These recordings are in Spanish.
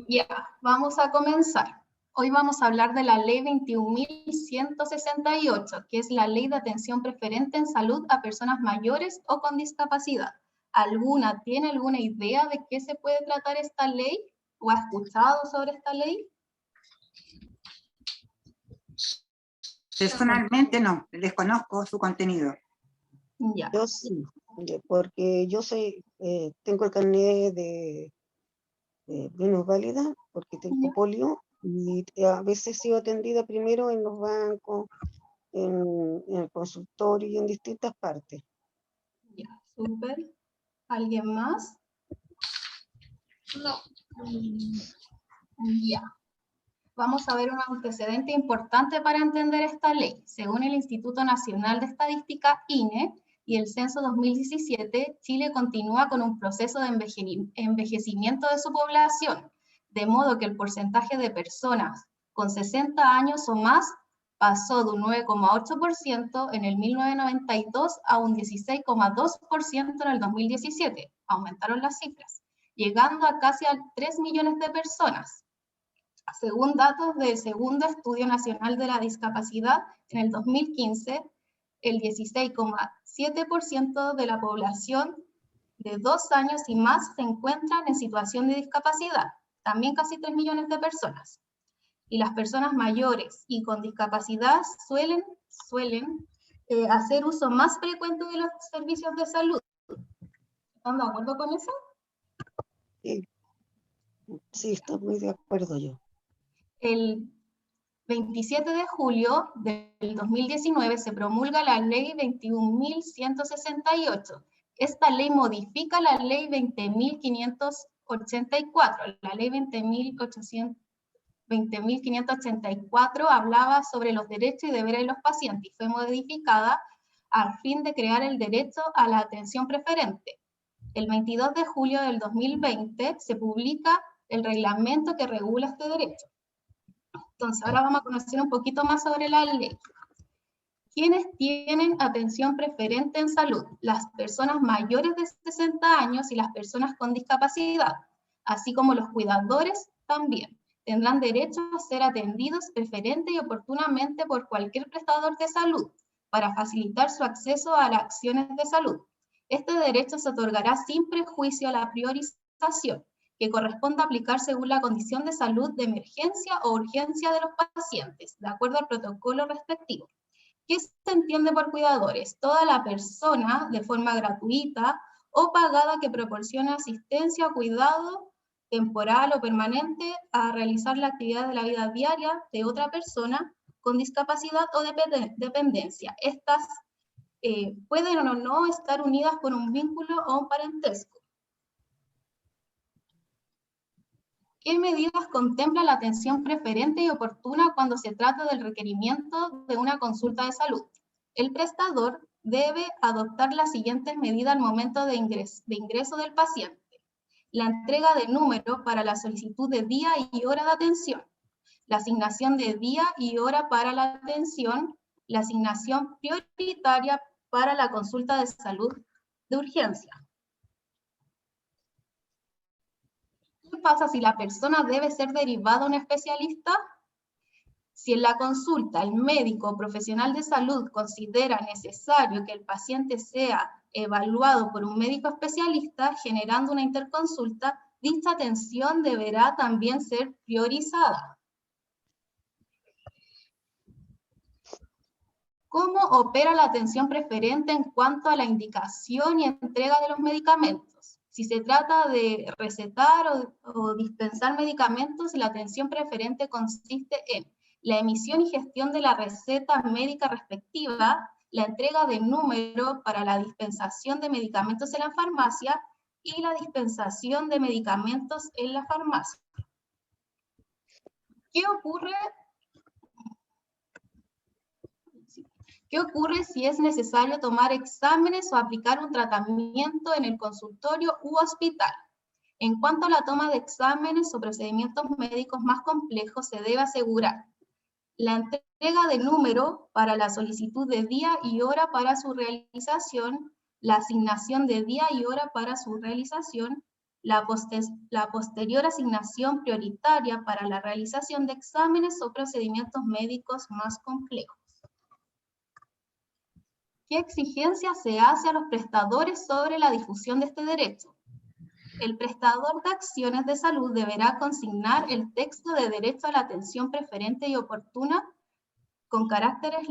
Ya, vamos a comenzar. Hoy vamos a hablar de la ley 21.168, que es la ley de atención preferente en salud a personas mayores o con discapacidad. ¿Tiene alguna idea de qué se puede tratar esta ley? ¿O ha escuchado sobre esta ley? Personalmente no, desconozco su contenido. Ya. Yo sí, porque yo tengo el carnet de minusválida, porque tengo polio, y a veces he sido atendida primero en los bancos, en el consultorio y en distintas partes. Ya, súper. ¿Alguien más? No. Ya. Vamos a ver un antecedente importante para entender esta ley. Según el Instituto Nacional de Estadística, INE, y el Censo 2017, Chile continúa con un proceso de envejecimiento de su población, de modo que el porcentaje de personas con 60 años o más pasó de un 9,8% en el 1992 a un 16,2% en el 2017. Aumentaron las cifras, llegando a casi a 3 millones de personas. Según datos del Segundo Estudio Nacional de la Discapacidad, en el 2015, el 16,7% de la población de 2 años y más se encuentran en situación de discapacidad, también casi 3 millones de personas. Y las personas mayores y con discapacidad suelen hacer uso más frecuente de los servicios de salud. ¿Están de acuerdo con eso? Sí, estoy muy de acuerdo yo. El 27 de julio del 2019 se promulga la ley 21.168. Esta ley modifica la ley 20.584. La ley 20.584 hablaba sobre los derechos y deberes de los pacientes y fue modificada a fin de crear el derecho a la atención preferente. El 22 de julio del 2020 se publica el reglamento que regula este derecho. Entonces, ahora vamos a conocer un poquito más sobre la ley. ¿Quiénes tienen atención preferente en salud? Las personas mayores de 60 años y las personas con discapacidad, así como los cuidadores también. Tendrán derecho a ser atendidos preferente y oportunamente por cualquier prestador de salud para facilitar su acceso a las acciones de salud. Este derecho se otorgará sin prejuicio a la priorización que corresponde aplicar según la condición de salud de emergencia o urgencia de los pacientes, de acuerdo al protocolo respectivo. ¿Qué se entiende por cuidadores? Toda la persona, de forma gratuita o pagada, que proporciona asistencia o cuidado temporal o permanente a realizar la actividad de la vida diaria de otra persona con discapacidad o dependencia. Estas pueden o no estar unidas por un vínculo o un parentesco. ¿Qué medidas contempla la atención preferente y oportuna cuando se trata del requerimiento de una consulta de salud? El prestador debe adoptar las siguientes medidas al momento de ingreso del paciente. La entrega de número para la solicitud de día y hora de atención, la asignación de día y hora para la atención, la asignación prioritaria para la consulta de salud de urgencia. ¿Qué pasa si la persona debe ser derivada a un especialista? Si en la consulta el médico o profesional de salud considera necesario que el paciente sea evaluado por un médico especialista, generando una interconsulta, dicha atención deberá también ser priorizada. ¿Cómo opera la atención preferente en cuanto a la indicación y entrega de los medicamentos? Si se trata de recetar o dispensar medicamentos, la atención preferente consiste en la emisión y gestión de la receta médica respectiva, la entrega de número para la dispensación de medicamentos en la farmacia y la dispensación de medicamentos en la farmacia. ¿Qué ocurre si es necesario tomar exámenes o aplicar un tratamiento en el consultorio u hospital? En cuanto a la toma de exámenes o procedimientos médicos más complejos, se debe asegurar la entrega de número para la solicitud de día y hora para su realización, la asignación de día y hora para su realización, la posterior asignación prioritaria para la realización de exámenes o procedimientos médicos más complejos. ¿Qué exigencia se hace a los prestadores sobre la difusión de este derecho? El prestador de acciones de salud deberá consignar el texto de derecho a la atención preferente y oportuna con caracteres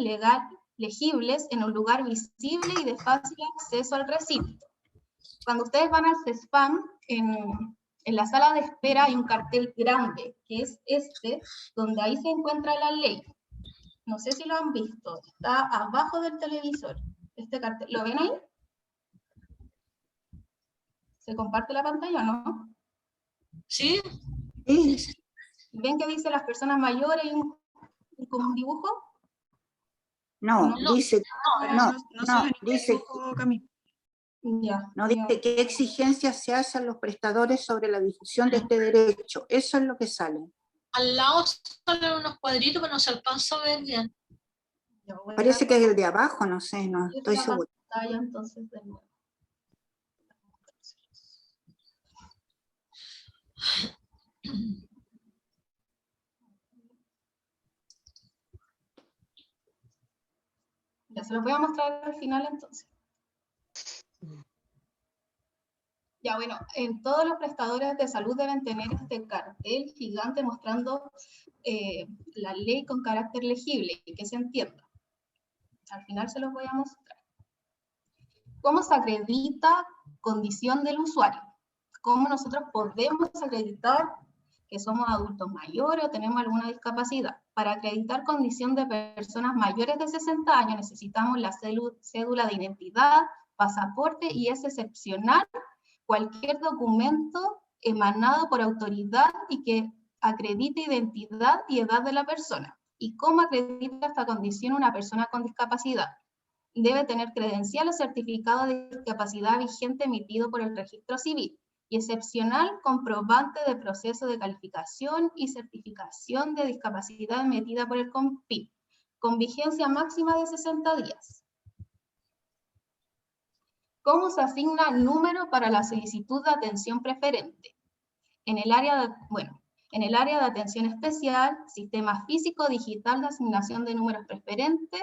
legibles en un lugar visible y de fácil acceso al recinto. Cuando ustedes van al CESFAM, en la sala de espera hay un cartel grande, que es este, donde ahí se encuentra la ley. No sé si lo han visto, está abajo del televisor. Este cartel, ¿lo ven ahí? ¿Se comparte la pantalla o no? ¿Sí? Sí, ¿Ven que dice las personas mayores y como un dibujo? no, No. dice, Pero no, no sale ningún dice, dibujo, Cami. Ya. no dice qué exigencias se hacen a los prestadores sobre la difusión de este derecho. Eso es lo que sale. Al lado salen unos cuadritos que no se alcanza a ver bien. Ya voy a Parece que es el de abajo, no sé, no abrir estoy la segura. pantalla entonces de nuevo. Ya se los voy a mostrar al final entonces. Ya bueno, en todos los prestadores de salud deben tener este cartel gigante mostrando la ley con carácter legible y que se entienda. Al final se los voy a mostrar. ¿Cómo se acredita condición del usuario? ¿Cómo nosotros podemos acreditar que somos adultos mayores o tenemos alguna discapacidad? Para acreditar condición de personas mayores de 60 años necesitamos la cédula de identidad, pasaporte y es excepcional cualquier documento emanado por autoridad y que acredite identidad y edad de la persona. ¿Y cómo acredita esta condición una persona con discapacidad? Debe tener credencial o certificado de discapacidad vigente emitido por el registro civil y excepcional comprobante de proceso de calificación y certificación de discapacidad emitida por el CONPIP, con vigencia máxima de 60 días. ¿Cómo se asigna el número para la solicitud de atención preferente? En el área de atención especial, sistema físico digital de asignación de números preferentes,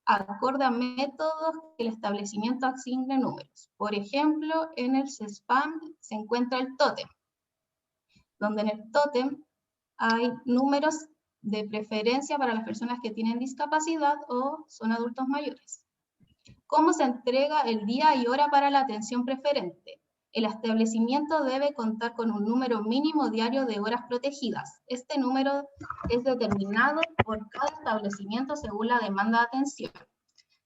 acorde a métodos que el establecimiento asigne números. Por ejemplo, en el CESFAM se encuentra el tótem, donde en el tótem hay números de preferencia para las personas que tienen discapacidad o son adultos mayores. ¿Cómo se entrega el día y hora para la atención preferente? El establecimiento debe contar con un número mínimo diario de horas protegidas. Este número es determinado por cada establecimiento según la demanda de atención.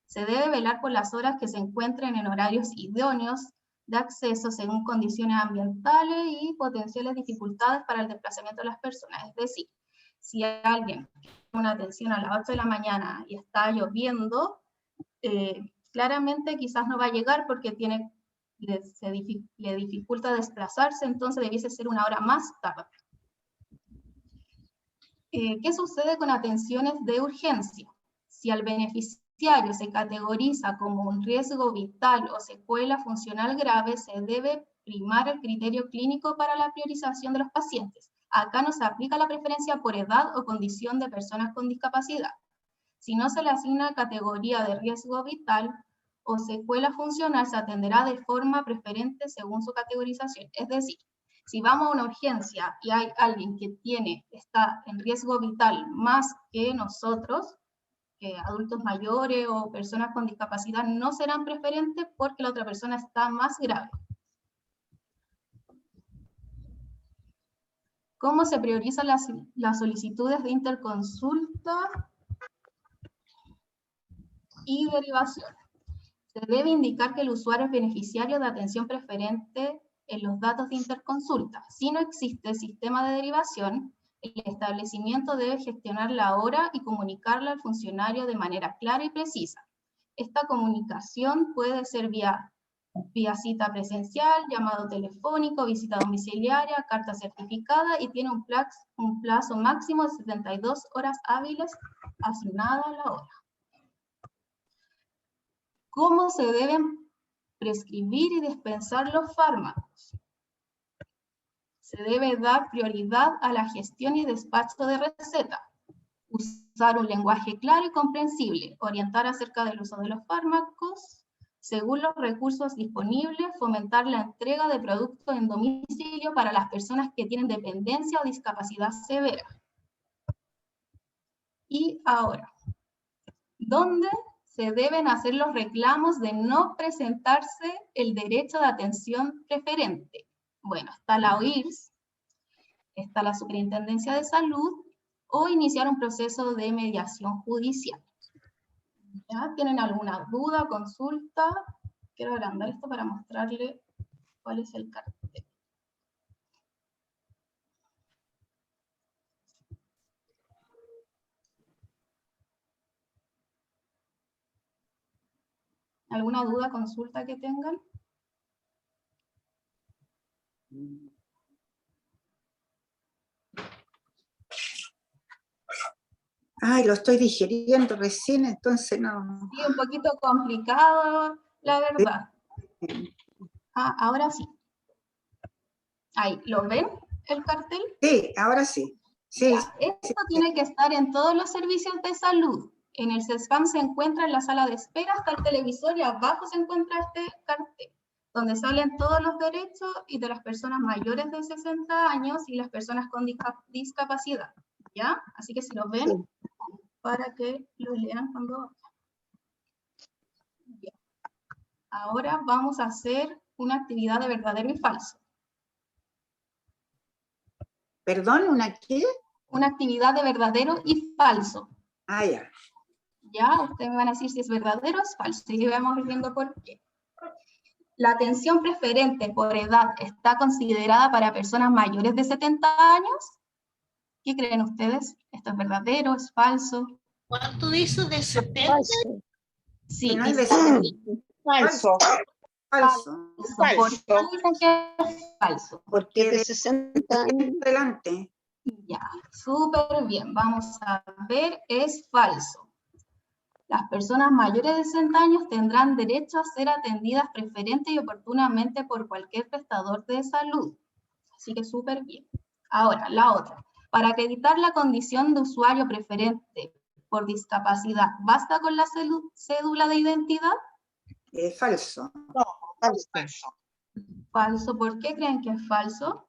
Se debe velar por las horas que se encuentren en horarios idóneos de acceso según condiciones ambientales y potenciales dificultades para el desplazamiento de las personas. Es decir, si alguien tiene una atención a las 8 de la mañana y está lloviendo, claramente quizás no va a llegar porque le dificulta desplazarse, entonces debiese ser una hora más tarde. ¿Qué sucede con atenciones de urgencia? Si al beneficiario se categoriza como un riesgo vital o secuela funcional grave, se debe primar el criterio clínico para la priorización de los pacientes. Acá no se aplica la preferencia por edad o condición de personas con discapacidad. Si no se le asigna categoría de riesgo vital o secuela funcional, se atenderá de forma preferente según su categorización. Es decir, si vamos a una urgencia y hay alguien que está en riesgo vital más que nosotros, que adultos mayores o personas con discapacidad, no serán preferentes porque la otra persona está más grave. ¿Cómo se priorizan las solicitudes de interconsulta y derivación? Se debe indicar que el usuario es beneficiario de atención preferente en los datos de interconsulta. Si no existe sistema de derivación, el establecimiento debe gestionar la hora y comunicarla al funcionario de manera clara y precisa. Esta comunicación puede ser vía cita presencial, llamado telefónico, visita domiciliaria, carta certificada y tiene un plazo máximo de 72 horas hábiles asignada a la hora. ¿Cómo se deben prescribir y dispensar los fármacos? Se debe dar prioridad a la gestión y despacho de receta. Usar un lenguaje claro y comprensible. Orientar acerca del uso de los fármacos. Según los recursos disponibles, fomentar la entrega de productos en domicilio para las personas que tienen dependencia o discapacidad severa. Y ahora, ¿dónde se deben hacer los reclamos de no presentarse el derecho de atención preferente? Bueno, está la OIRS, está la Superintendencia de Salud, o iniciar un proceso de mediación judicial. ¿Ya? ¿Tienen alguna duda, consulta? Quiero agrandar esto para mostrarle cuál es el cartel. ¿Alguna duda, consulta que tengan? Ay, lo estoy digiriendo recién, entonces no. Sí, un poquito complicado, la verdad. Ah, ahora sí. Ahí, ¿lo ven el cartel? Sí, ahora sí. Sí, Ya, esto tiene que estar en todos los servicios de salud. En el CESFAM se encuentra en la sala de espera, está el televisor y abajo se encuentra este cartel, donde salen todos los derechos y de las personas mayores de 60 años y las personas con discapacidad. ¿Ya? Así que si lo ven, Sí. para que lo lean cuando... Bien. Ahora vamos a hacer una actividad de verdadero y falso. ¿Perdón, una qué? Una actividad de verdadero y falso. Ah, ya. Ya, ustedes me van a decir si es verdadero o es falso, y vamos viendo por qué. ¿La atención preferente por edad está considerada para personas mayores de 70 años? ¿Qué creen ustedes? ¿Esto es verdadero, es falso? ¿Cuánto dice de 70? Falso. Sí, Que no es dice de Falso. falso. falso. ¿Por qué dicen que es falso? Porque Que de de 60 años. adelante. Ya, súper bien. Vamos a ver, es falso. Las personas mayores de 60 años tendrán derecho a ser atendidas preferente y oportunamente por cualquier prestador de salud. Así que súper bien. Ahora, la otra. Para acreditar la condición de usuario preferente por discapacidad, ¿basta con la cédula de identidad? Falso. Falso. Falso. ¿Por qué creen que es falso?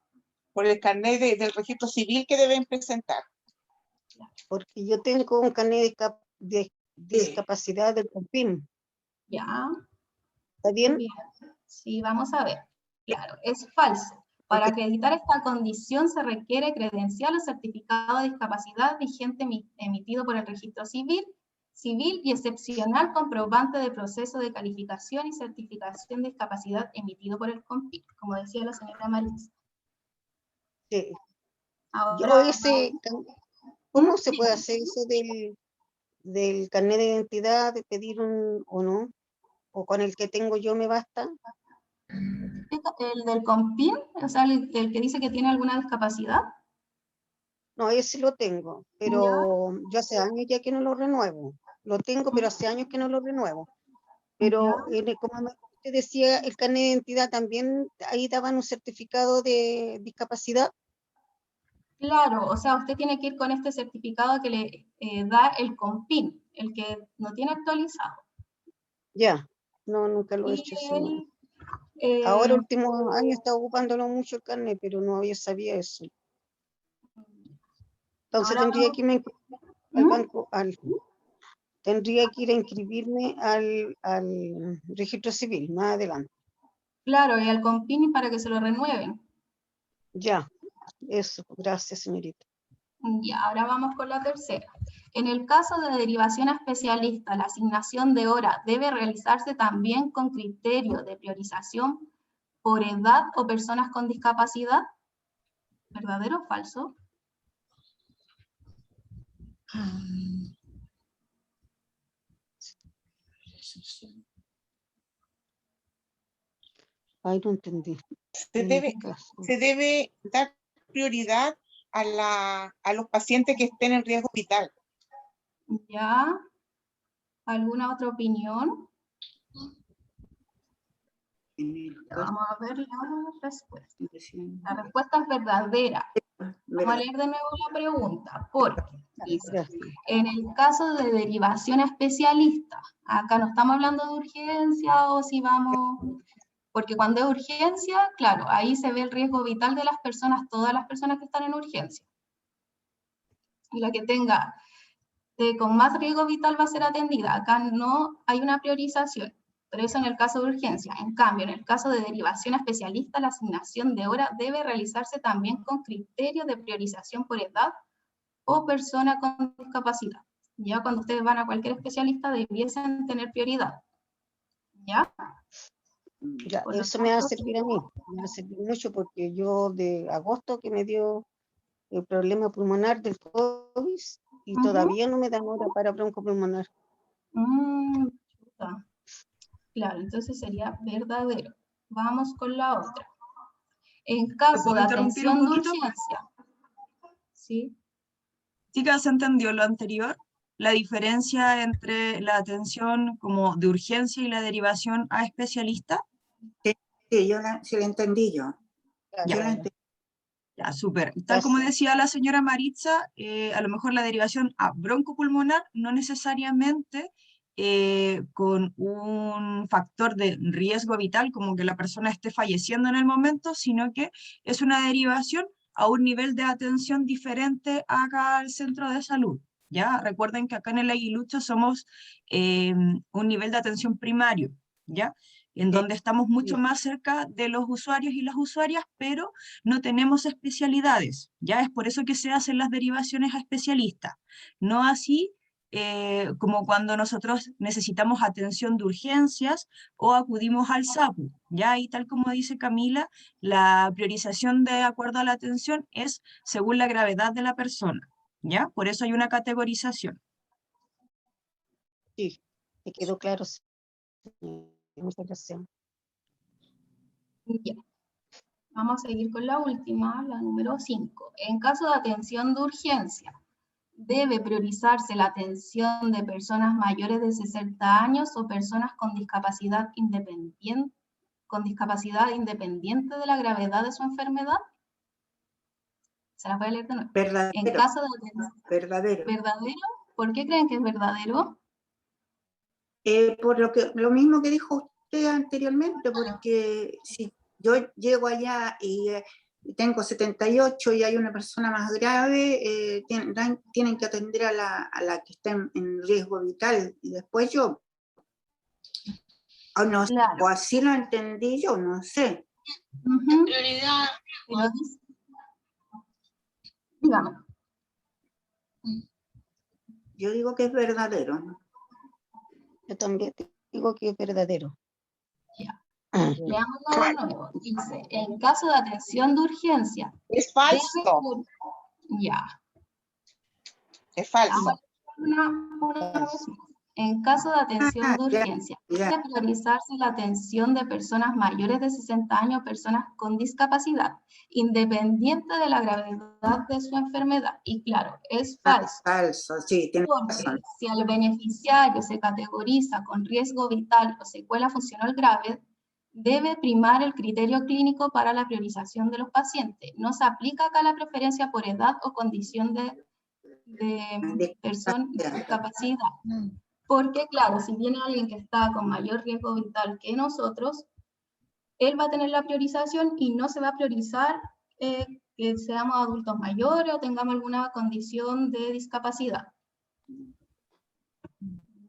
Por el carnet del registro civil que deben presentar. Porque yo tengo un carnet de discapacidad del CONPIN. Ya. ¿Está bien? Bien. Sí, vamos a ver. Claro, es falso. Para acreditar esta condición se requiere credencial o certificado de discapacidad vigente emitido por el registro civil y excepcional comprobante de proceso de calificación y certificación de discapacidad emitido por el CONPIN, como decía la señora Marisa. Sí. Ahora, ¿Cómo se puede hacer eso del carnet de identidad, de pedir un o no? ¿O con el que tengo yo me basta? el del CONPIN, o sea, el que dice que tiene alguna discapacidad. No, ese lo tengo, pero yo hace años ya que no lo renuevo. Lo tengo, pero hace años que no lo renuevo. Pero como te decía, el carnet de identidad también, ahí daban un certificado de discapacidad. Claro, o sea, usted tiene que ir con este certificado que le da el CONPIN, el que no tiene actualizado. Ya, no, nunca lo he Y hecho. Eso, no. él, Ahora, último año, está ocupándolo mucho el carnet, pero no había sabido eso. Entonces ahora tendría que irme al ¿Mm? banco, tendría que ir a inscribirme al registro civil, más adelante. Claro, y al CONPIN para que se lo renueven. Ya, eso, gracias, señorita. Y ahora vamos con la tercera. En el caso de derivación a especialista, la asignación de hora debe realizarse también con criterio de priorización por edad o personas con discapacidad. ¿Verdadero o falso? Ay, no entendí. Se debe dar prioridad a los pacientes que estén en riesgo vital. ¿Ya? ¿Alguna otra opinión? Vamos a ver la respuesta. La respuesta es verdadera. Vamos a leer de nuevo la pregunta, porque dice, en el caso de derivación a especialista, acá no estamos hablando de urgencia o si vamos, porque cuando es urgencia, claro, ahí se ve el riesgo vital de las personas, todas las personas que están en urgencia. Y la que tenga con más riesgo vital va a ser atendida. Acá no hay una priorización, pero eso en el caso de urgencia. En cambio, en el caso de derivación a especialista, la asignación de hora debe realizarse también con criterios de priorización por edad o persona con discapacidad. Ya cuando ustedes van a cualquier especialista debiesen tener prioridad. ¿Ya? Ya, eso me va a servir a mí, me va a servir mucho porque yo de agosto que me dio el problema pulmonar del COVID y todavía no me dan hora para broncopulmonar. Chuta. Claro, entonces sería verdadero. Vamos con la otra. En caso de atención de urgencia. ¿Sí? Chicas, ¿se entendió lo anterior? La diferencia entre la atención como de urgencia y la derivación a especialista. Sí, sí la entendí yo. Yo la entendí. Ya, súper. Tal como decía la señora Maritza, a lo mejor la derivación a broncopulmonar no necesariamente con un factor de riesgo vital, como que la persona esté falleciendo en el momento, sino que es una derivación a un nivel de atención diferente acá al centro de salud. ¿Ya? Recuerden que acá en el Aguilucho somos un nivel de atención primario, ¿ya? En donde estamos mucho más cerca de los usuarios y las usuarias, pero no tenemos especialidades, ¿ya? Es por eso que se hacen las derivaciones a especialistas. No así como cuando nosotros necesitamos atención de urgencias o acudimos al SAPU, ¿ya? Y tal como dice Camila, la priorización de acuerdo a la atención es según la gravedad de la persona, ¿ya? Por eso hay una categorización. Sí, me quedó claro. Muchas gracias. Ya. Vamos a seguir con la última, la número 5. En caso de atención de urgencia, debe priorizarse la atención de personas mayores de 60 años o personas con discapacidad independiente de la gravedad de su enfermedad. Se las voy a leer de nuevo. Verdadero. En caso de atención. Verdadero. ¿Verdadero? ¿Por qué creen que es verdadero? Por lo mismo que dijo usted anteriormente, porque si yo llego allá y tengo 78 y hay una persona más grave, tienen que atender a la que está en riesgo vital y después yo. O, no, Claro. o así lo entendí yo, no sé. Prioridad. Dígame. Yo digo que es verdadero. Yo también digo que es verdadero. Ya. Leámoslo de nuevo. Dice, en caso de atención de urgencia. Es falso. Ya. Es falso. Una vez más. En caso de atención de urgencia, debe priorizarse la atención de personas mayores de 60 años o personas con discapacidad, independiente de la gravedad de su enfermedad. Y claro, es falso. Falso, sí, tiene razón. Si al beneficiario se categoriza con riesgo vital o secuela funcional grave, debe primar el criterio clínico para la priorización de los pacientes. No se aplica acá la preferencia por edad o condición de persona con discapacidad. Porque, claro, si viene alguien que está con mayor riesgo vital que nosotros, él va a tener la priorización y no se va a priorizar que seamos adultos mayores o tengamos alguna condición de discapacidad.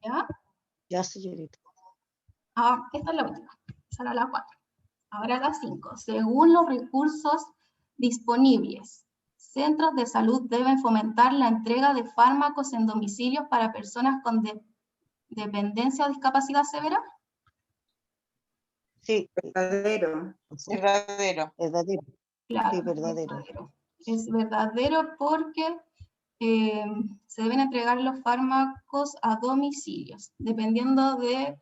¿Ya? Ya, señorita. Esta es la última. Esa era la 4. Ahora la 5. Según los recursos disponibles, centros de salud deben fomentar la entrega de fármacos en domicilios para personas con dependencia o discapacidad severa. Sí. Verdadero. Verdadero. Verdadero. Claro, Sí, verdadero. Es verdadero porque se deben entregar los fármacos a domicilios, dependiendo de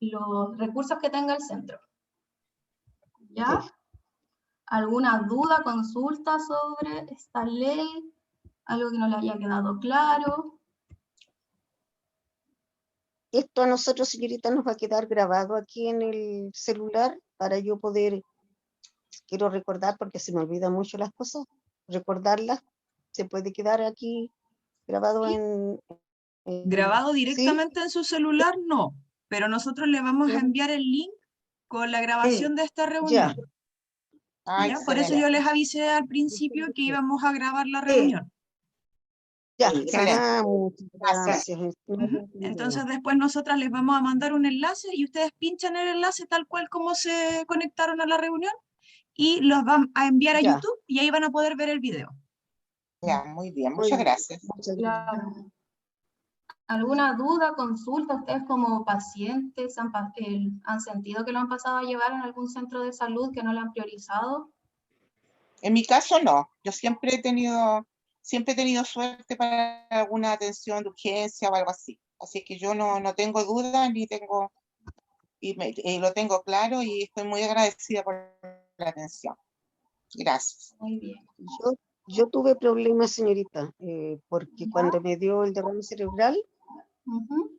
los recursos que tenga el centro. ¿Ya? Sí. ¿Alguna duda, consulta sobre esta ley? ¿Algo que no le haya quedado claro? esto a nosotros, señorita, nos va a quedar grabado aquí en el celular para yo poder, quiero recordar porque se me olvidan mucho las cosas, recordarlas, se puede quedar aquí grabado Sí. Grabado ¿sí? directamente en su celular, no, pero nosotros le vamos a ¿Sí? enviar el link con la grabación de esta Ya, reunión. Ah, ¿Ya? Por eso excelente. yo les avisé al principio que íbamos a grabar la Sí, reunión. ya, sí, excelente. muchas Gracias. gracias. No Ujú. había entendido. Entonces después nosotras les vamos a mandar un enlace y ustedes pinchan el enlace tal cual como se conectaron a la reunión y los van a enviar a Ya, YouTube y ahí van a poder ver el video. Ya, muy bien, muy muchas bien, gracias. muchas gracias. Claro. ¿Alguna duda, consulta? ¿Ustedes como pacientes han sentido que lo han pasado a llevar en algún centro de salud que no lo han priorizado? En mi caso no, yo siempre he tenido suerte para alguna atención de urgencia o algo así. Así que yo no tengo dudas ni tengo, y lo tengo claro y estoy muy agradecida por la atención. Gracias. Muy bien. Yo tuve problemas, señorita, porque ¿Ya? cuando me dio el derrame cerebral, Ujú.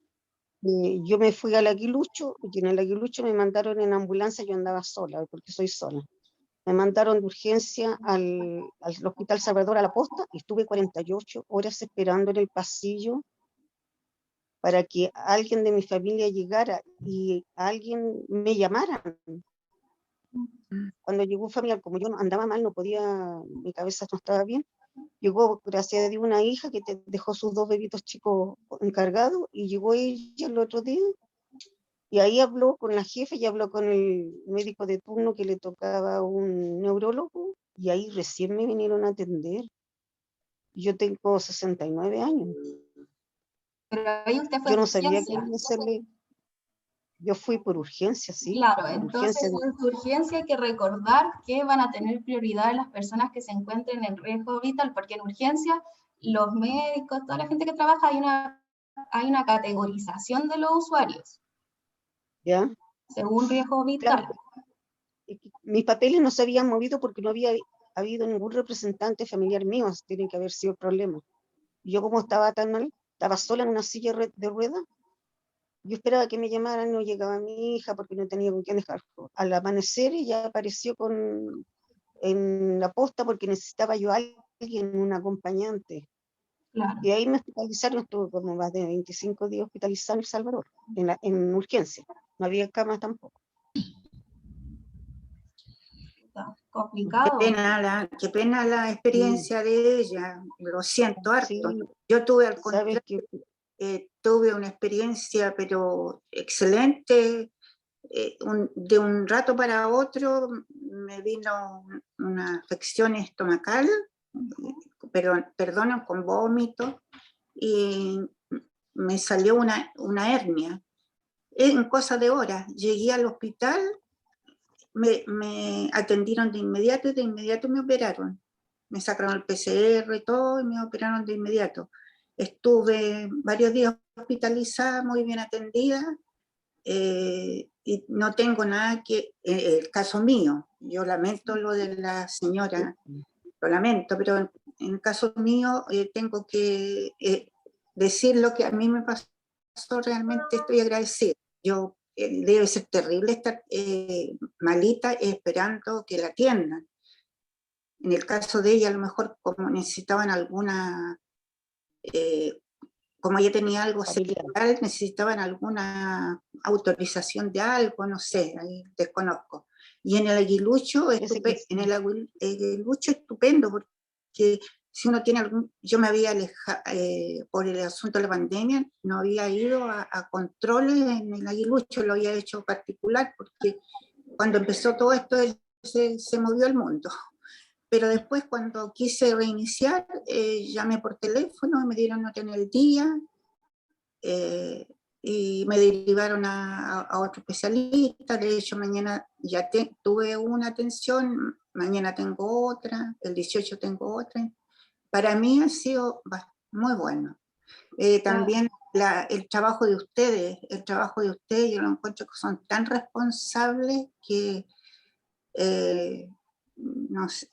yo me fui al Aguilucho, y en el Aguilucho me mandaron en ambulancia, yo andaba sola, porque soy sola. Me mandaron de urgencia al Hospital Salvador a la Posta y estuve 48 horas esperando en el pasillo para que alguien de mi familia llegara y alguien me llamara. Cuando llegó un familiar, como yo andaba mal, no podía, mi cabeza no estaba bien, llegó, gracias a Dios, una hija que dejó sus 2 bebitos chicos encargados y llegó ella el otro día y ahí habló con la jefa y habló con el médico de turno que le tocaba un neurólogo y ahí recién me vinieron a atender. Yo tengo 69 años. Pero ahí usted fue Yo de no sabía que urgencia. hacerle. Yo fui por urgencia, sí, Claro, por entonces urgencia. en su urgencia hay que recordar que van a tener prioridad las personas que se encuentren en riesgo vital, porque en urgencia los médicos, toda la gente que trabaja, hay una categorización de los usuarios ¿Ya? según riesgo Claro, vital. mis papeles no se habían movido porque no había habido ningún representante familiar mío, así tiene que haber sido el problema. Yo como estaba tan mal, estaba sola en una silla de ruedas, yo esperaba que me llamaran, no llegaba mi hija porque no tenía con quién dejar. Al amanecer ella apareció en la posta porque necesitaba yo a alguien, un acompañante. Claro. Y ahí me hospitalizaron, estuve como más de 25 días hospitalizado en El Salvador, en urgencia. No había cama tampoco. Complicado. Qué pena la experiencia de ella, lo siento harto. Sí, Yo tuve al sabes contrario, que tuve una experiencia pero excelente. De un rato para otro me vino una afección estomacal, perdón, con vómito, y me salió una hernia. En cosa de horas llegué al hospital, me atendieron de inmediato y de inmediato me operaron. Me sacaron el PCR y todo y me operaron de inmediato. Estuve varios días hospitalizada, muy bien atendida, y no tengo nada el caso mío, yo lamento lo de la señora, lo lamento, pero en el caso mío tengo que decir lo que a mí me pasó, realmente estoy agradecida. Yo, debe ser terrible estar malita esperando que la atiendan. En el caso de ella, a lo mejor como necesitaban alguna, como ella tenía algo cerebral, necesitaban alguna autorización de algo, no sé, ahí desconozco. Y en el aguilucho, aguilucho estupendo, porque si uno tiene algún, yo me había alejado, por el asunto de la pandemia, no había ido a controles en el aguilucho, lo había hecho particular, porque cuando empezó todo esto se movió el mundo. Pero después cuando quise reiniciar, llamé por teléfono, me dieron nota en el día, y me derivaron a otro especialista. De hecho, mañana ya tuve una atención, mañana tengo otra, el 18 tengo otra. Para mí ha sido muy bueno. También el trabajo de ustedes, yo lo encuentro que son tan responsables que no sé,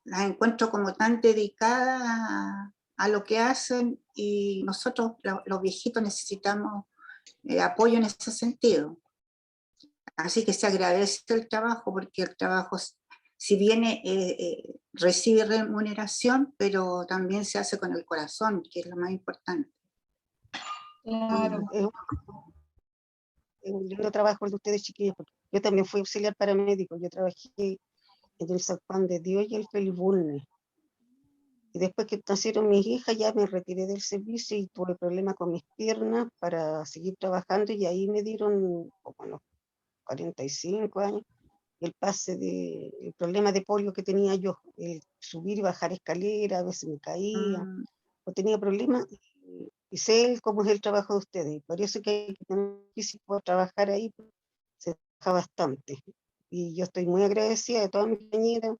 las encuentro como tan dedicadas a lo que hacen, y nosotros los viejitos necesitamos apoyo en ese sentido. Así que se agradece el trabajo, porque el trabajo, si bien recibe remuneración, pero también se hace con el corazón, que es lo más importante. Claro. Es un lindo trabajo el de ustedes, chiquillos, porque yo también fui auxiliar paramédico. Yo trabajé en el San Juan de Dios y el Feliz Bulnes. Y después que nacieron mis hijas, ya me retiré del servicio y tuve problemas con mis piernas para seguir trabajando, y ahí me dieron, como a los 45 años, el problema de polio que tenía yo, el subir y bajar escaleras, a veces me caía, o tenía problemas, y sé cómo es el trabajo de ustedes, y por eso que hay que tener físico para trabajar ahí, se trabaja bastante. Y yo estoy muy agradecida de todas mis compañeras,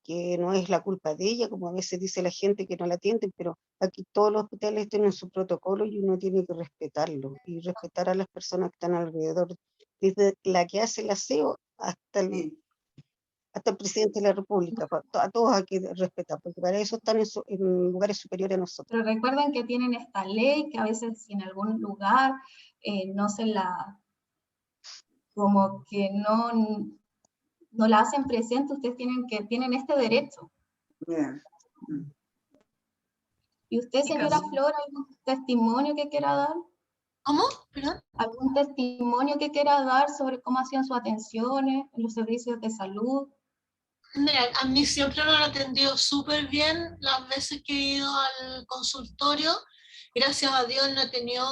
que no es la culpa de ella, como a veces dice la gente que no la atienden, pero aquí todos los hospitales tienen su protocolo y uno tiene que respetarlo y respetar a las personas que están alrededor, desde la que hace el aseo hasta el presidente de la República. A todos hay que respetar, porque para eso están en lugares superiores a nosotros. Pero recuerden que tienen esta ley, que a veces si en algún lugar no se la, como que no la hacen presente, ustedes tienen este derecho. Yeah. ¿Y usted, señora Flor, algún testimonio que quiera dar? ¿Cómo? ¿Perdón? ¿Algún testimonio que quiera dar sobre cómo hacían sus atenciones en los servicios de salud? Mira, a mí siempre me han atendido súper bien las veces que he ido al consultorio. Gracias a Dios no he tenido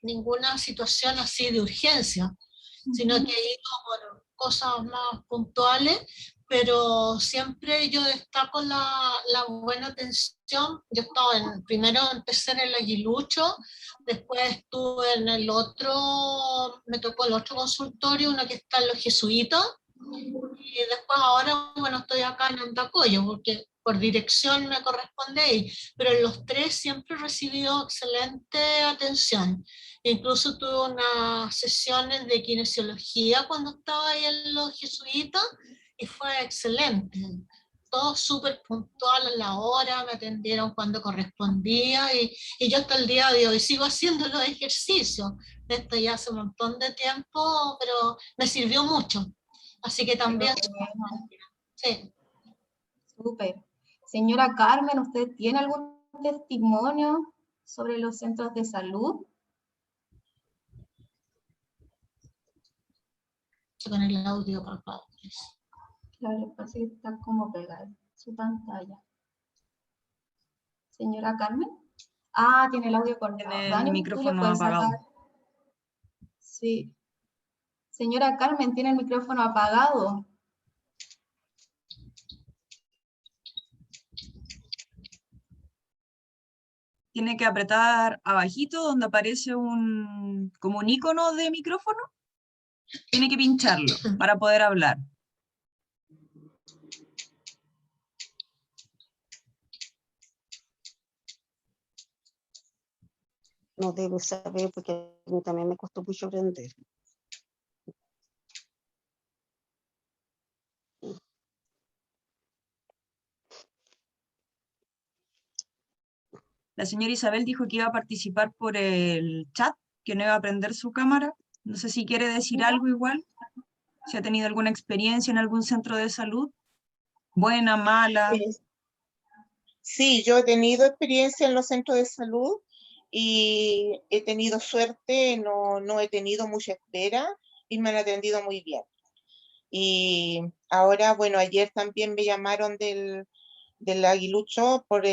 ninguna situación así de urgencia, sino que he ido por cosas más puntuales, pero siempre yo destaco la buena atención. Yo estaba primero empecé en el Aguilucho, después estuve en el otro, me tocó el otro consultorio, uno que está en los Jesuitas, y después ahora, bueno, estoy acá en Andacollo, porque por dirección me corresponde ahí, pero en los tres siempre he recibido excelente atención. Incluso tuve unas sesiones de kinesiología cuando estaba ahí en los jesuitas, y fue excelente. Todo súper puntual a la hora, me atendieron cuando correspondía, y yo hasta el día de hoy sigo haciendo los ejercicios. Esto ya hace un montón de tiempo, pero me sirvió mucho. Así que también, sí. Súper. Señora Carmen, ¿usted tiene algún testimonio sobre los centros de salud? Con el audio, por favor. Claro, parece que está como pegada su pantalla. Señora Carmen. Ah, tiene el audio cortado. Tiene el Dani, ¿tú le micrófono puedes apagado. sacar? Sí. Señora Carmen, tiene el micrófono apagado. Tiene que apretar abajito donde aparece como un icono de micrófono. Tiene que pincharlo para poder hablar. No debo saber, porque a mí también me costó mucho aprender. La señora Isabel dijo que iba a participar por el chat, que no iba a prender su cámara. No sé si quiere decir algo igual. Si ha tenido alguna experiencia en algún centro de salud. Buena, mala. Sí, yo he tenido experiencia en los centros de salud y he tenido suerte, no he tenido mucha espera y me han atendido muy bien. Y ahora, bueno, ayer también me llamaron del Aguilucho por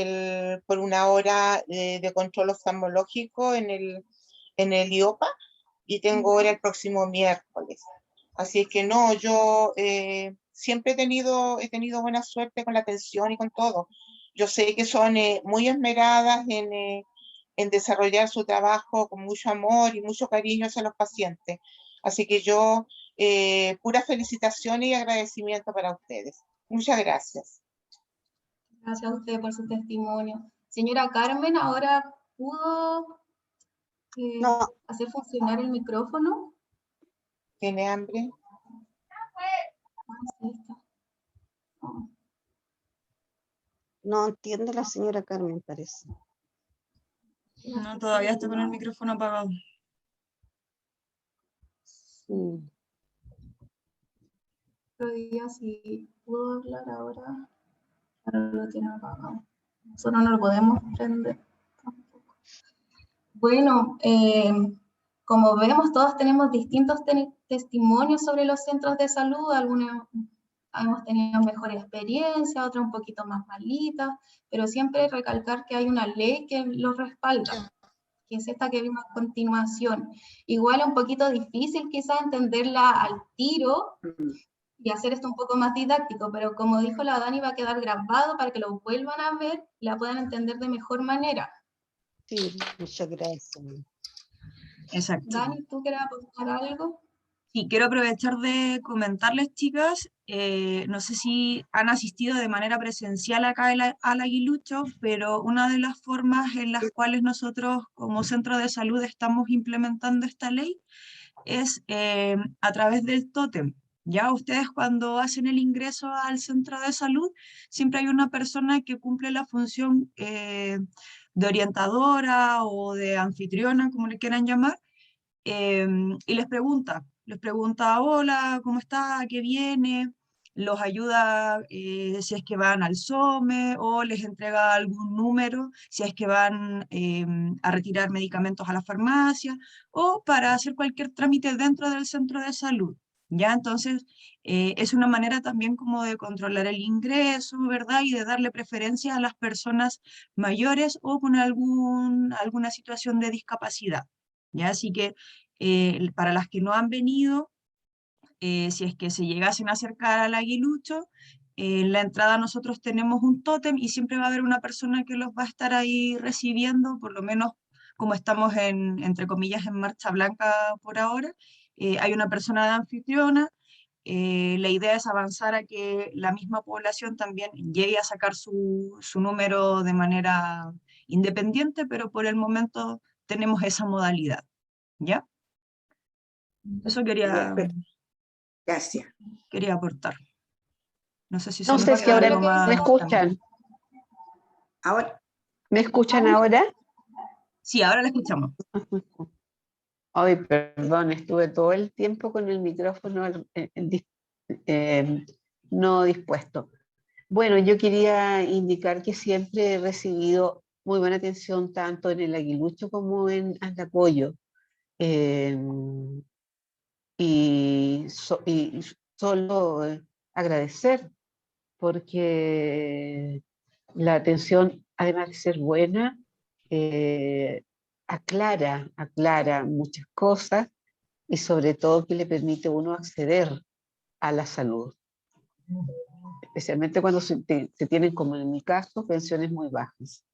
una hora de control oftalmológico en el IOPA, y tengo hora el próximo miércoles. Así es que no, yo siempre he tenido buena suerte con la atención y con todo. Yo sé que son muy esmeradas en desarrollar su trabajo con mucho amor y mucho cariño hacia los pacientes. Así que yo, puras felicitaciones y agradecimiento para ustedes. Muchas gracias. Gracias a usted por su testimonio. Señora Carmen, ¿ahora pudo No, hacer funcionar el micrófono? ¿Tiene hambre? Ah, sí está. Oh. no entiende la señora Carmen, parece. No, todavía está con el micrófono apagado. Sí. Otro día si pudo hablar ahora lo tiene apagado. Nosotros no lo podemos prender tampoco. Bueno, como vemos, todos tenemos distintos testimonios sobre los centros de salud. Algunos hemos tenido mejor experiencia, otras un poquito más malitas, pero siempre recalcar que hay una ley que los respalda, que es esta que vimos a continuación. Igual es un poquito difícil quizás entenderla al tiro y hacer esto un poco más didáctico, pero como dijo la Dani, va a quedar grabado para que lo vuelvan a ver y la puedan entender de mejor manera. Sí, muchas gracias. Exacto. Dani, ¿tú quieres aportar algo? Sí, quiero aprovechar de comentarles, chicas, no sé si han asistido de manera presencial acá al Aguilucho, pero una de las formas en las cuales nosotros como centro de salud estamos implementando esta ley es a través del tótem. Ya ustedes cuando hacen el ingreso al centro de salud, siempre hay una persona que cumple la función de orientadora o de anfitriona, como le quieran llamar, y les pregunta, hola, ¿cómo está? ¿A qué viene? Los ayuda si es que van al SOME o les entrega algún número si es que van a retirar medicamentos a la farmacia o para hacer cualquier trámite dentro del centro de salud. ¿Ya? Entonces, es una manera también como de controlar el ingreso, ¿verdad? Y de darle preferencia a las personas mayores o con alguna situación de discapacidad. ¿Ya? Así que para las que no han venido, si es que se llegasen a acercar al Aguilucho, en la entrada nosotros tenemos un tótem y siempre va a haber una persona que los va a estar ahí recibiendo, por lo menos como estamos entre comillas, en marcha blanca por ahora, hay una persona de anfitriona. La idea es avanzar a que la misma población también llegue a sacar su número de manera independiente, pero por el momento tenemos esa modalidad. ¿Ya? Eso Gracias. quería aportar. No sé si se No nos sé si queda ahora algo más. me escuchan. Ahora, ¿Me escuchan ahora? Sí, ahora la escuchamos. Ay, perdón, estuve todo el tiempo con el micrófono no dispuesto. Bueno, yo quería indicar que siempre he recibido muy buena atención tanto en el Aguilucho como en Andacollo. Y solo agradecer porque la atención, además de ser buena, aclara muchas cosas y sobre todo que le permite a uno acceder a la salud, especialmente cuando se tienen, como en mi caso, pensiones muy bajas.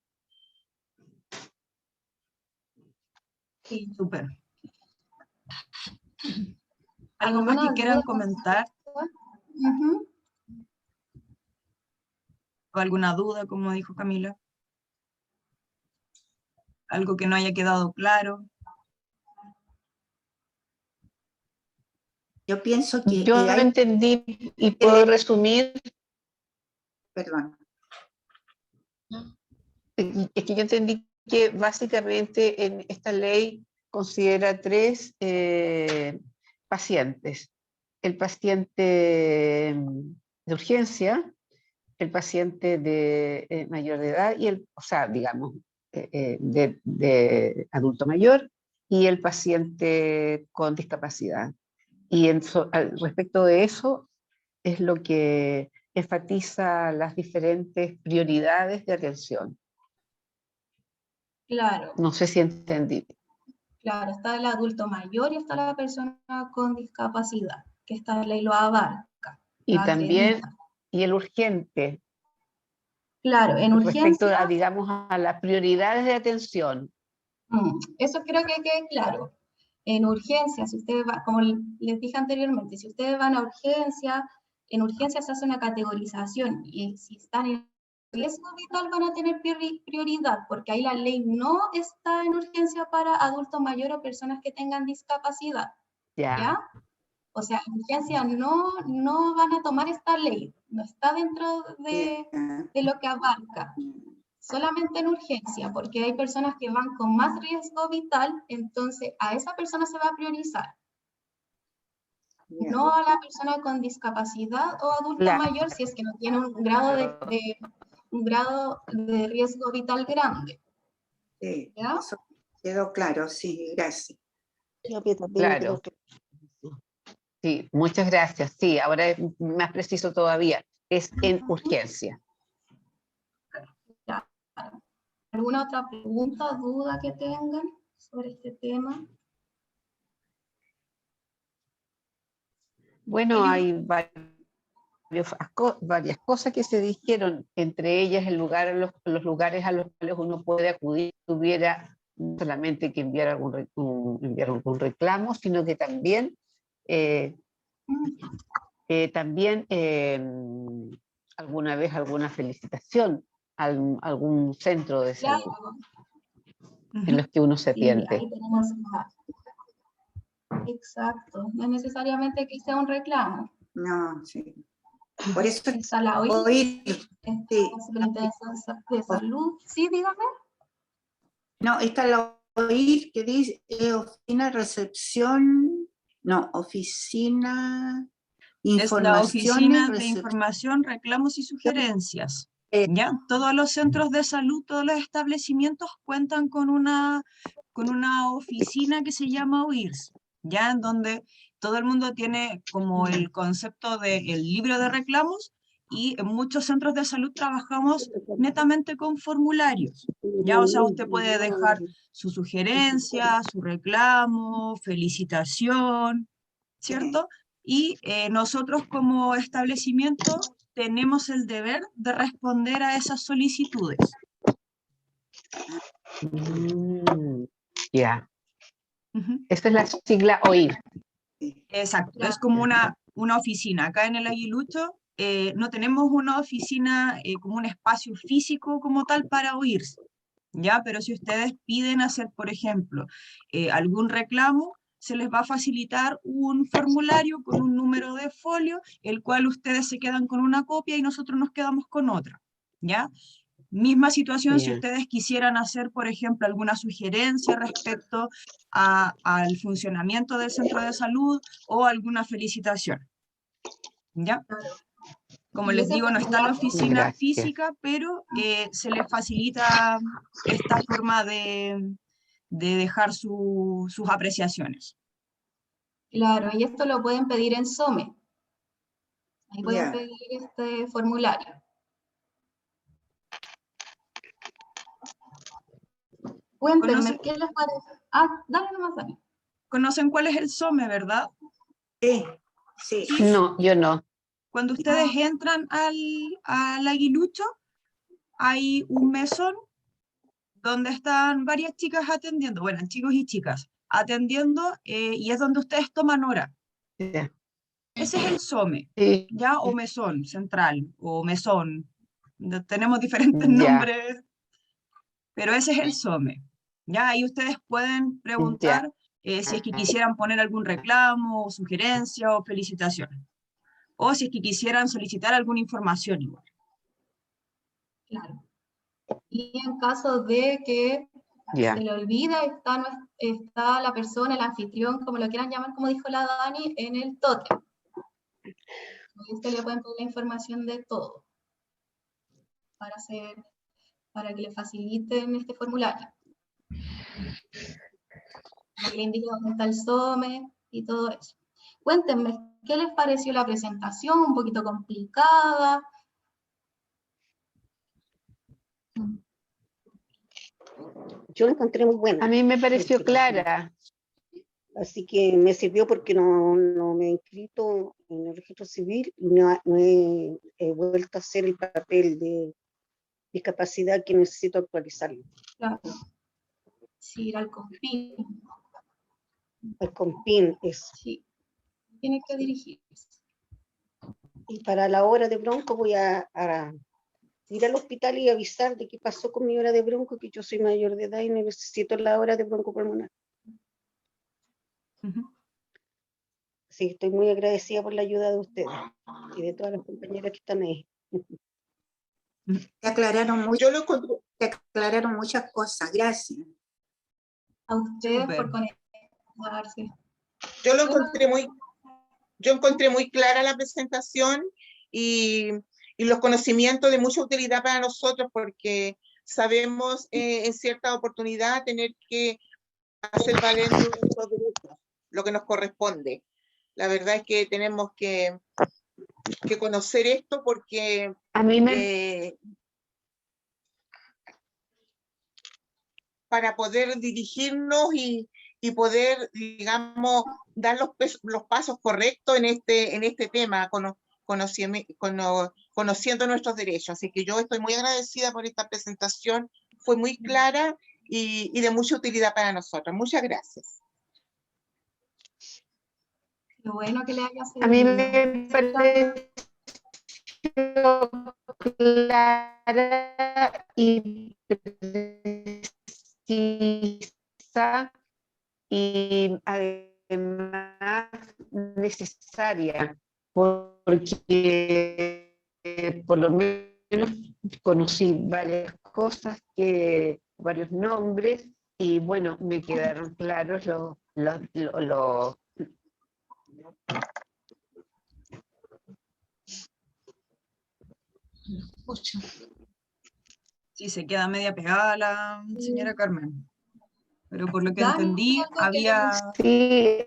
Sí, súper. ¿Algo más que quieran comentar? ¿O alguna duda, como dijo Camila? ¿Algo que no haya quedado claro? yo pienso que Yo hay... entendí y puedo resumir. Perdón. Es que yo entendí que básicamente en esta ley considera tres pacientes. El paciente de urgencia, el paciente de mayor de edad, o sea, digamos, de adulto mayor, y el paciente con discapacidad. Y respecto de eso es lo que enfatiza las diferentes prioridades de atención. Claro. No sé si entendí. Claro, está el adulto mayor y está la persona con discapacidad, que esta ley lo abarca. Y lo también, acredita. y el urgente. Claro, en Respecto urgencia, a, digamos, a las prioridades de atención. Eso creo que quede claro. En urgencia, si ustedes van, como les dije anteriormente, si ustedes van a urgencia, en urgencia se hace una categorización y si están en riesgo vital van a tener prioridad, porque ahí la ley no está en urgencia para adultos mayores o personas que tengan discapacidad. ¿Ya? O sea, en urgencia no van a tomar esta ley, no está dentro de lo que abarca. solamente en urgencia, porque hay personas que van con más riesgo vital, entonces a esa persona se va a priorizar, Ya. no a la persona con discapacidad o adulto Claro. mayor si es que no tiene un grado de riesgo vital grande. Sí, ¿Ya? eso quedó claro, sí, gracias. Sí, a mí también me Claro. quedó claro. Sí, muchas gracias. Sí, ahora es más preciso todavía. Es en urgencia. Ya. ¿Alguna otra pregunta, duda que tengan sobre este tema? Bueno, hay varias cosas que se dijeron, entre ellas los lugares a los cuales uno puede acudir, tuviera no solamente que enviar enviar algún reclamo, sino que también, alguna vez alguna felicitación a algún centro de salud Claro, en los que uno se sí, ahí atiende. tenemos exacto, no es necesariamente que sea un reclamo. No, sí. Por eso Está la OIR, oír, está sí. la Superintendencia de Salud. Sí, dígame. No, está la OIR que dice oficina recepción, no, oficina Es la Oficina de recepción. Información, Reclamos y Sugerencias. Eh, ¿Ya? Todos los centros de salud, todos los establecimientos cuentan con una oficina que se llama OIRS, ¿ya? En donde todo el mundo tiene como el concepto del libro de reclamos, y en muchos centros de salud trabajamos netamente con formularios, ¿ya? O sea, usted puede dejar su sugerencia, su reclamo, felicitación, ¿cierto? Y nosotros como establecimiento tenemos el deber de responder a esas solicitudes. Ya, Ujú. esta es la sigla OIR. Exacto, Claro. es como una oficina. Acá en el Aguilucho no tenemos una oficina como un espacio físico como tal para oírse, ¿ya? Pero si ustedes piden hacer, por ejemplo, algún reclamo, se les va a facilitar un formulario con un número de folio, el cual ustedes se quedan con una copia y nosotros nos quedamos con otra, ¿ya? Misma situación si Bien. ustedes quisieran hacer, por ejemplo, alguna sugerencia respecto al funcionamiento del centro de salud o alguna felicitación, ¿ya? Como Y les ese digo, no está la formulario, oficina Gracias. física, pero se les facilita esta forma de dejar sus apreciaciones. claro, y esto lo pueden pedir en SOME. Ahí pueden Ya. pedir este formulario. Cuéntenme, ¿qué les parece? Ah, dale nomás, Dani. ¿Conocen cuál es el SOME, verdad? Sí, sí. Sí. No, yo no. Cuando ustedes entran al Aguilucho, hay un mesón donde están varias chicas atendiendo, bueno, chicos y chicas, atendiendo, y es donde ustedes toman hora. Ya. Ese es el SOME, Sí, ¿ya? O mesón central, o mesón. Tenemos diferentes ya, nombres, pero ese es el SOME. ¿Ya? Ahí ustedes pueden ya. preguntar si es que quisieran poner algún reclamo, o sugerencia o felicitación. O si es que quisieran solicitar alguna información igual. Claro. Y en caso de que Ya. se le olvida, está la persona, el anfitrión, como lo quieran llamar, como dijo la Dani, en el tótem. Y usted le pueden pedir la información de todo para que le faciliten este formulario. Para que le indique dónde está el SOME y todo eso. Cuéntenme, ¿qué les pareció la presentación? ¿Un poquito complicada? Yo la encontré muy buena. A mí me pareció clara. Así que me sirvió porque no me he inscrito en el registro civil y no he vuelto a hacer el papel de discapacidad que necesito actualizarlo. Claro. Sí, ir al COMPIN. El COMPIN es. Sí, tiene que dirigirse. Y para la hora de bronco voy a ir al hospital y avisar de qué pasó con mi hora de bronco, que yo soy mayor de edad y necesito la hora de bronco pulmonar. Uh-huh. Así que estoy muy agradecida por la ayuda de ustedes y de todas las compañeras que están ahí. Te aclararon Yo lo encontré, te aclararon muchas cosas, gracias. A ustedes Súper. por conectarse. yo lo encontré muy, yo encontré muy clara la presentación y los conocimientos de mucha utilidad para nosotros porque sabemos en cierta oportunidad tener que hacer valer nuestros derechos, lo que nos corresponde. La verdad es que tenemos que conocer esto porque A mí me... para poder dirigirnos y poder, digamos, dar los pasos correctos en este tema, conociendo nuestros derechos. Así que yo estoy muy agradecida por esta presentación, fue muy clara y de mucha utilidad para nosotros. Muchas gracias. Qué bueno que le haya A mí servido. me pareció clara y precisa y además necesaria, porque por lo menos conocí varias cosas, varios nombres, y bueno, me quedaron claros los Pucha. Sí, se queda media pegada la señora Carmen. Pero por lo que Dani, entendí, algo que le había... gusta. sí,